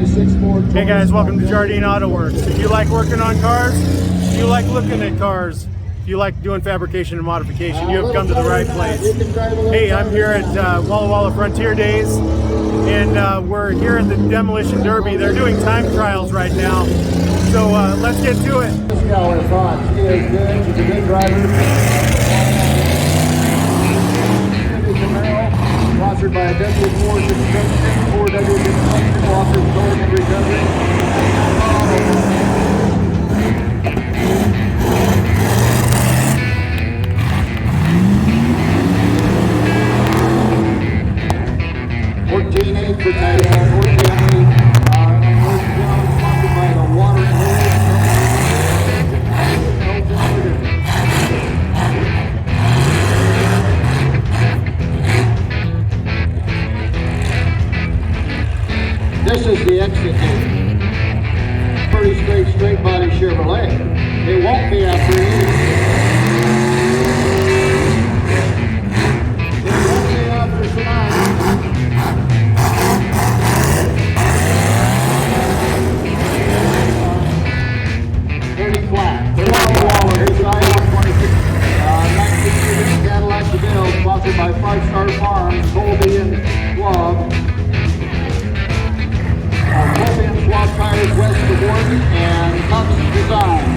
Hey guys, welcome to Jardine Auto Works. If you like working on cars, if you like looking at cars, if you like doing fabrication and modification, you have come to the right place. Hey, I'm here at Walla Walla Frontier Days, and we're here at the Demolition Derby. They're doing time trials right now, so let's get to it. Let's see how her thoughts. She is good. She's a good driver. Sponsored by W4 Construction, 4W Construction, Walters Towing and Recovery. $14.8 for Tyler, $14.8. Sponsored by the Water and This is the exit gate. Pretty straight body Chevrolet. It won't be after 80. It won't be after tonight. 30 flat. Walla Walla. Here's the I-126. 1980 Cadillac DeVille, sponsored by 5 Star Farms, Colby and Schwab. Colby and Schwab tires west of Warden and Cubs Design.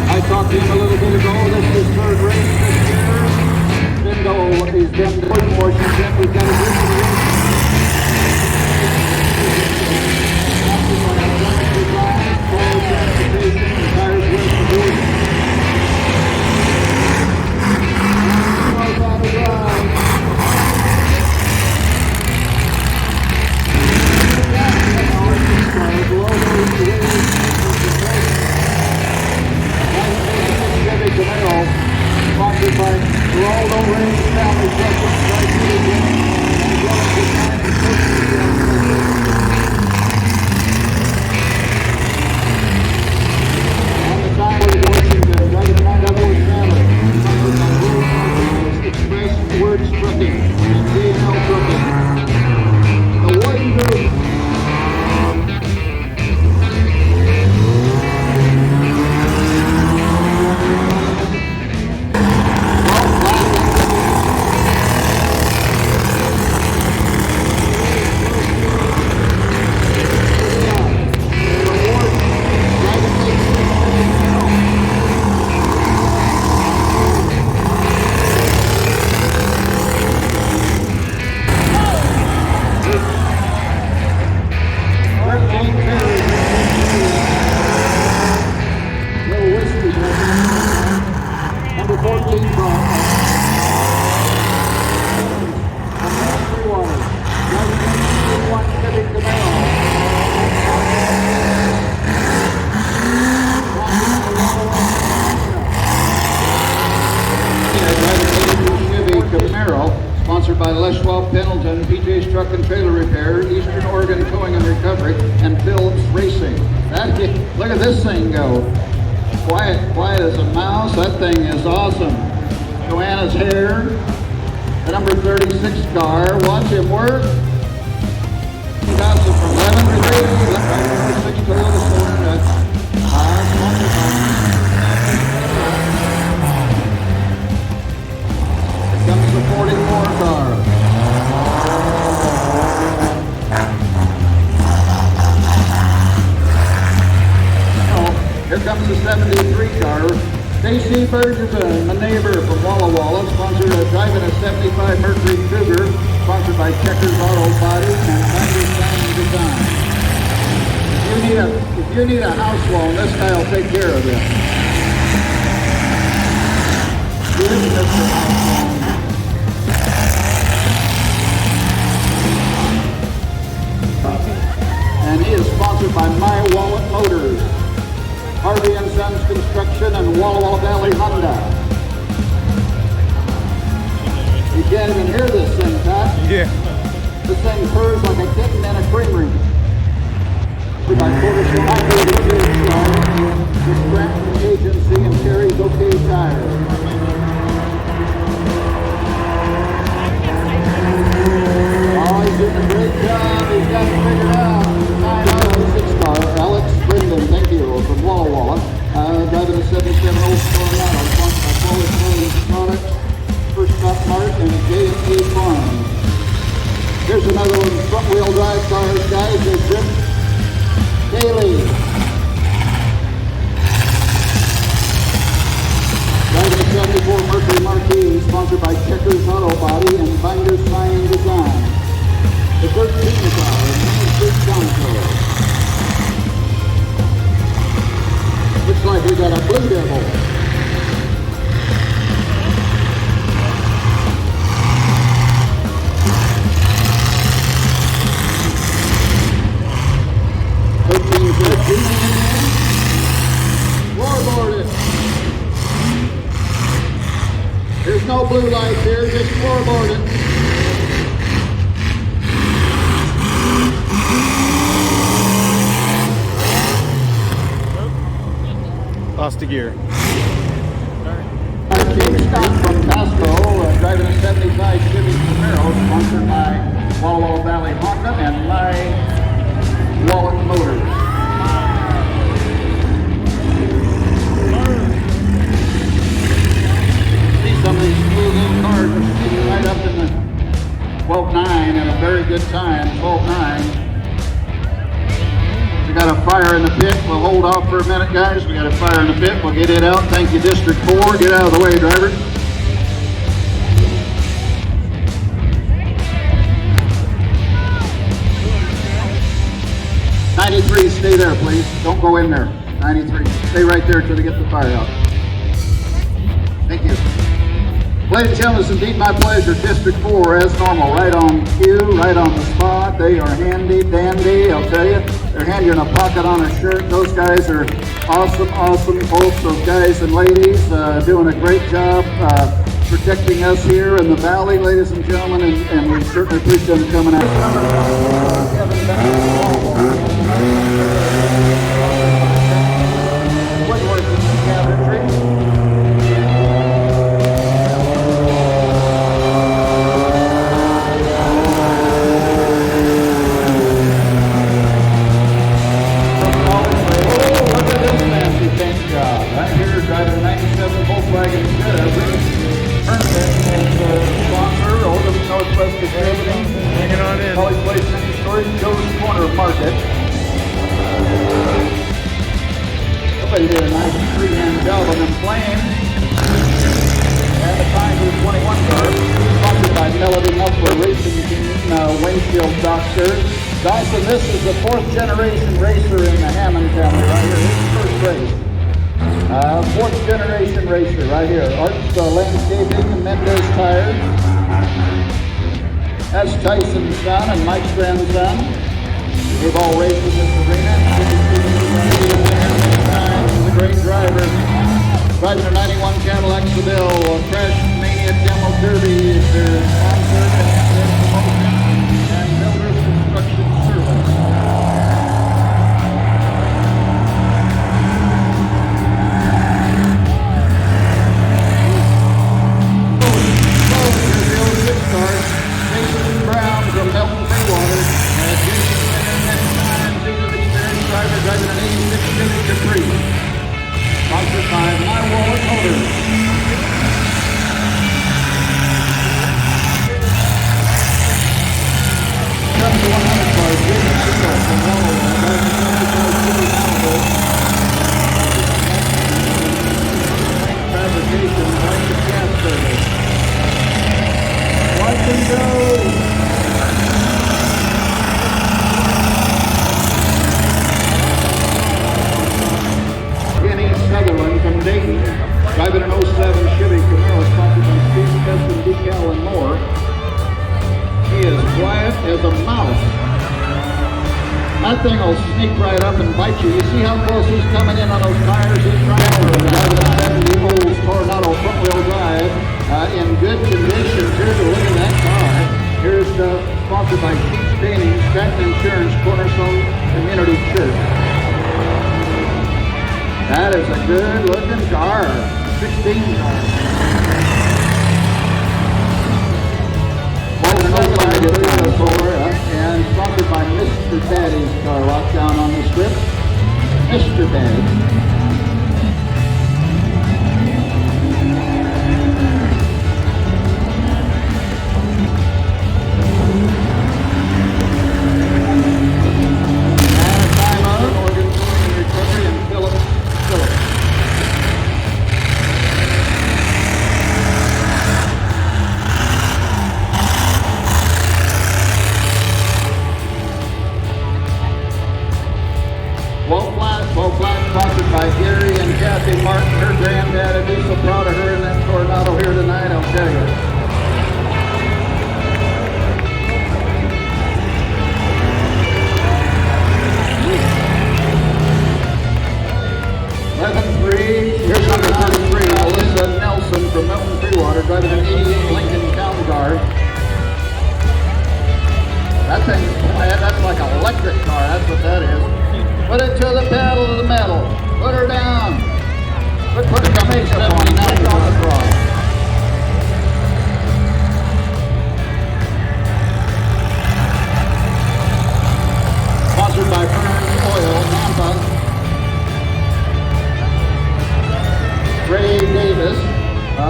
I talked to him a little bit ago. This is his third race this year. Bingo, he's been to Washington. We've got a group of races. Colby Transportation and tires west of Warden. Knows how to drive. Sponsored by Gerardo Reyes Family Trucking, on the side of Washington, driving the 9-double family, sponsored by Express Words Trucking and D&L Trucking. The White Group. Truck and Trailer Repair, Eastern Oregon Towing and Recovery, and Phillips Racing. Look at this thing go. Quiet as a mouse. That thing is awesome. Joanna's hair. The number 36 car. Watch him work. Gossett from 11 to 6 Toyota Solar. Here comes the 44 car. Here comes the 73 car. Stacy Bergevin, my neighbor from Walla Walla, driving a 75 Mercury Cougar, sponsored by Checkers Auto Body and Thunder Sign Design. If you need a house loan, this guy will take care of you. He is Mr. House Loan. And he is sponsored by My Wallet Motors, Harvey & Sons Construction, and Walla Walla Valley Honda. You can't even hear this thing, Pat. Yeah. This thing purrs like a kitten in a creamery. By Quartership the Scranton Agency and carries OK Tires. Oh, he's doing a great job. He's got have an old Coronado sponsored by Polish Marine Products, First Stop Mart, and J&A Farm. Here's another one, front-wheel drive cars, guys. There's Kaylee. Driving a 74 Mercury Marquis, sponsored by Checkers Auto Body and Binders Sign and Design. The 13 car, Main Street Bronco. Looks like we got a Blue Devil. Floorboarded. There's no blue lights here, just floorboarded. Lost a gear. Scott from Caso, driving a 75 Chevy Camaro, sponsored by Walla Walla Valley Honda and my Wallet Motors. See some of these smooth little cars are speeding right up in the 12.9 and a very good time, 12.9. We got a fire in the pit. We'll hold off for a minute, guys. We got a fire in the pit. We'll get it out. Thank you, District 4. Get out of the way, driver. '93, stay there, please. Don't go in there. 93. Stay right there till they get the fire out. Thank you. Ladies and gentlemen, it's indeed my pleasure. District 4, as normal, right on cue, right on the spot. They are handy dandy, I'll tell you. They're handy in a pocket on a shirt. Those guys are awesome, awesome folks. Those guys and ladies doing a great job protecting us here in the valley, ladies and gentlemen, and we certainly appreciate them coming out. Hanging on in. College Place Center Storage, Joe's Corner Market. Somebody did a nice three-hand job on them flames. And the time for the 21 car, sponsored by Melody Muffler Racing Team, windshield doctor. Dawson, this is the 4th generation racer in the Hammond family right here. This is the first race. 4th generation racer right here. Arts Landscaping and Mendez Tires. That's Tyson's son and Mike's grandson. They've all raced in this arena. He's a great driver. Driving a 91 Cadillac Seville, Crash Mania Demo Derby is their sponsor and Builders Construction Service. From Melton Breland, driver driving an 86 Chevy Capri, sponsored by My Wallet Motors. Up to 100 car, Jake Neissl from Walla Walla, driving a 75 Chevy Malibu. Fabrication, like the gas service. Watch and go! From Dayton, driving an 07 Chevy Camaro, sponsored by Steve Custom Decal and more. He is quiet as a mouse. That thing will sneak right up and bite you. You see how close he's coming in on those tires? He's trying to driving a 70 Olds Coronado front-wheel drive in good condition too. Look at that car. Here's sponsored by Keats Painting, Stratton Insurance, Cornerstone Community Church. That is a good looking car. 16 car. And sponsored by Mr. Daddy's car lot down on the strip. Mr. Daddy. Kathy Martin, her granddad, I'd be so proud of her in that Coronado here tonight, I'll tell you. Here's number 33, Melissa Nelson from Milton Freewater, driving an 88 Lincoln Town Car. That thing, that's like an electric car, that's what that is. Put it to the pedal to the metal. Put her down. Put the makeup on, now you're on the cross. Sponsored by Burns Oil, Nampa. Ray Davis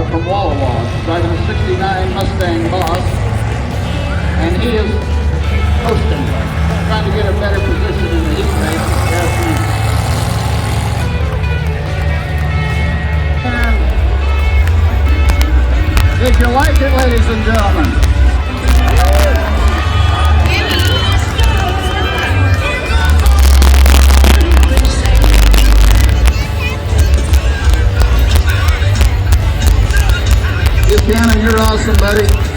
from Walla Walla, driving a 69 Mustang Boss, and he is coasting, trying to get a better position in the heat race. Did you like it, ladies and gentlemen? Buchanan, you're awesome, buddy.